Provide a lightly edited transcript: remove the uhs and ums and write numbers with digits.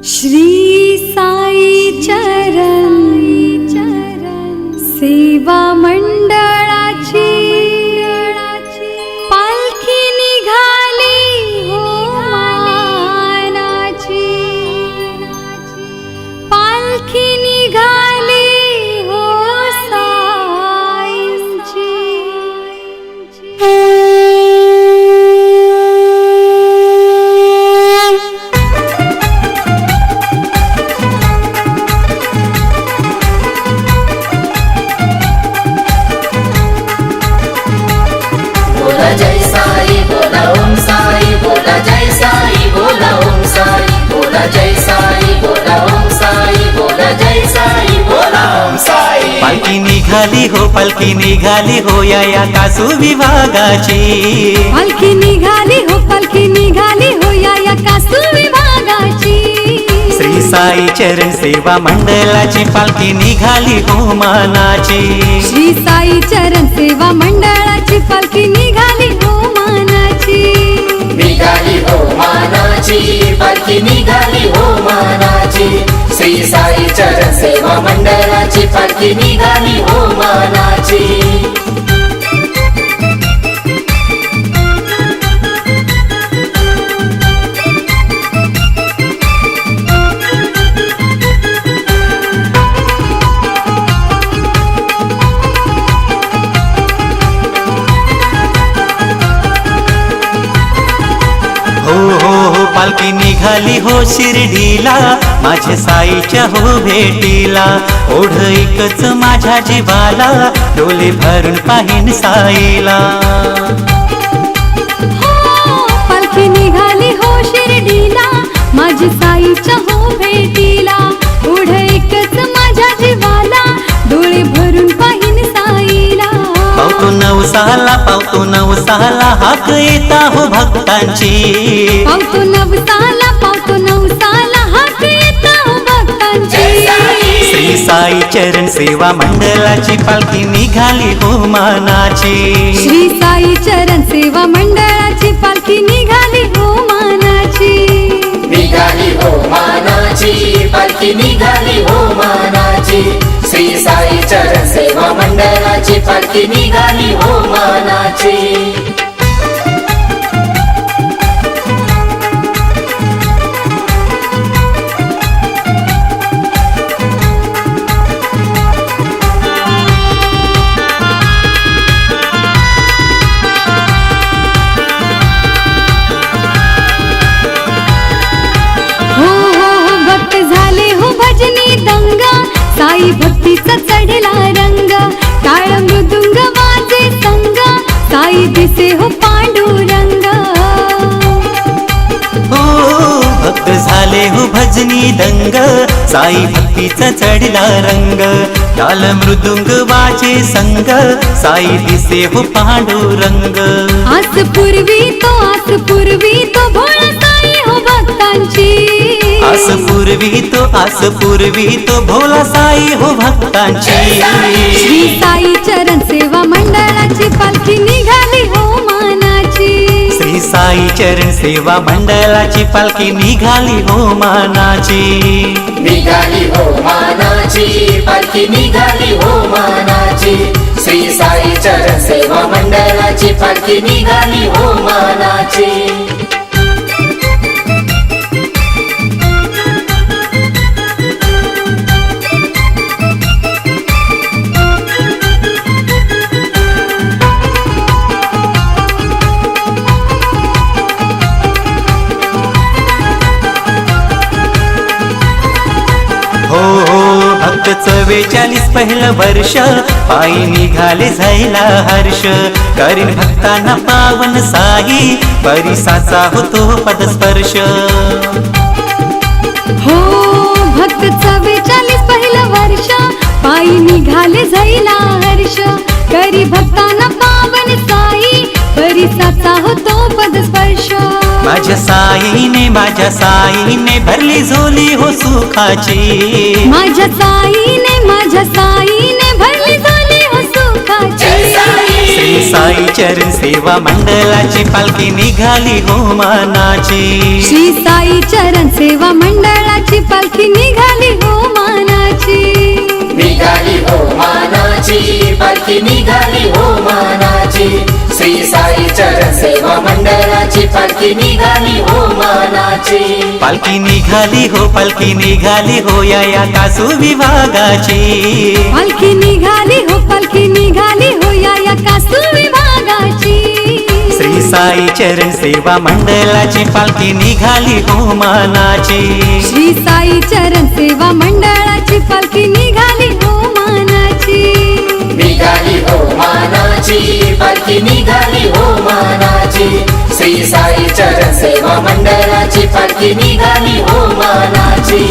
श्री साई चरण सेवा मंडळाची पालखी निघाली हो मानाची, पालखी निघाली हो साईंची। बोला जय साई बोला ओम साई बोला जय साई बोला ओम साई बोला जय साई बोला ओम साई बोला जय साई बोला ओम साई। पालखी निघाली हो या कासू विभागाची, पालखी निघाली हो या कासू विभागाची। श्री साई चरण सेवा मंडळाची पालखी निघाली हो मानाची, श्री साई चरण सेवा मंडळाची पालखी निघाली हो मानाची। निघाली हो मानाची पालखी निघाली हो मानाची, श्री साई चरण सेवा मंडळाची पालखी निघाली हो मानाची। हो पालखी निघाली हो शिर्डीला, माझ्या साईच्या हो भेटीला। ओढ एकच माझ्या जीवाला, डोले भरून पाहिन साईला। पालखी निघाली हो शिर्डीला, माझी साईच्या हो भेटीला। ओढ एकच माझ्या जीवाला, डोळे भरून पाहिन साईला। पावतो नवसाला हाक येता हो भक्तांची, पावतो नवसाला हाक येता हो भक्तांची। श्री साई चरण सेवा मंडळाची पालखी निघाली हो मानाची, श्री साई चरण सेवा मंडळाची पालखी निघाली हो मानाची। निघाली हो मानाची पालखी निघाली हो मानाची, श्री साई चरण सेवा मंडळाची पालखी निघाली हो मानाची। साई भक्तीचा चढला रंग, टाळ मृदुंग वाजे संग, साई दिसे हो पांडुरंग। हो भक्त झाले हो भजनी दंग, साई भक्तीचा चढला रंग। टाळ मृदुंग वाजे संग, साई दिसे हो पांडुरंग। आस पूर्वी तो भोळा साई हो भक्तांची, आस पूर्वी तो भोला साई हो भक्तांची। श्री साई चरण सेवा मंडळाची पालखी निघाली हो मानाची, श्री साई चरण सेवा मंडळाची पालखी निघाली हो मानाची। निघाली हो मानाची पालखी निघाली हो मानाची, श्री साई चरण सेवा मंडळाची पालखी निघाली हो मानाची। भक्त 44 पहिलं वर्ष, पायी निघाले जायला हर्ष। करीन भक्तांना पावन साई, परिसाचा होतो पदस्पर्श। हो भक्त 44 पहिलं वर्ष, पायी निघाले जायला हर्ष। करी भक्तांना पावन साई, परिसाचा होतो पदस्पर्श। माझ्या साईने भरली झोली हो सुखाची, माझ्या साईने भरली झोली हो सुखाची। श्री साई चरण सेवा मंडळाची पालखी निघाली हो मानाची श्री साई चरण सेवा मंडळाची पालखी निघाली हो मानाची निघाली हो मानाची पालखी निघाली हो मानाची श्री साई चरण सेवा मंडळाची पालखी निघाली हो मानाची पालखी निघाली हो या कासू विभागाची पालखी निघाली हो या कासू विभागाची श्री साई चरण सेवा मंडळाची पालखी निघाली हो मानाची श्री साई चरण सेवा मंडळाची पालखी निघाली हो मानाची निघाली हो मानाची पालखी निघाली हो मानाची श्री साई चरण सेवा मंडळाची पालखी निघाली हो मानाची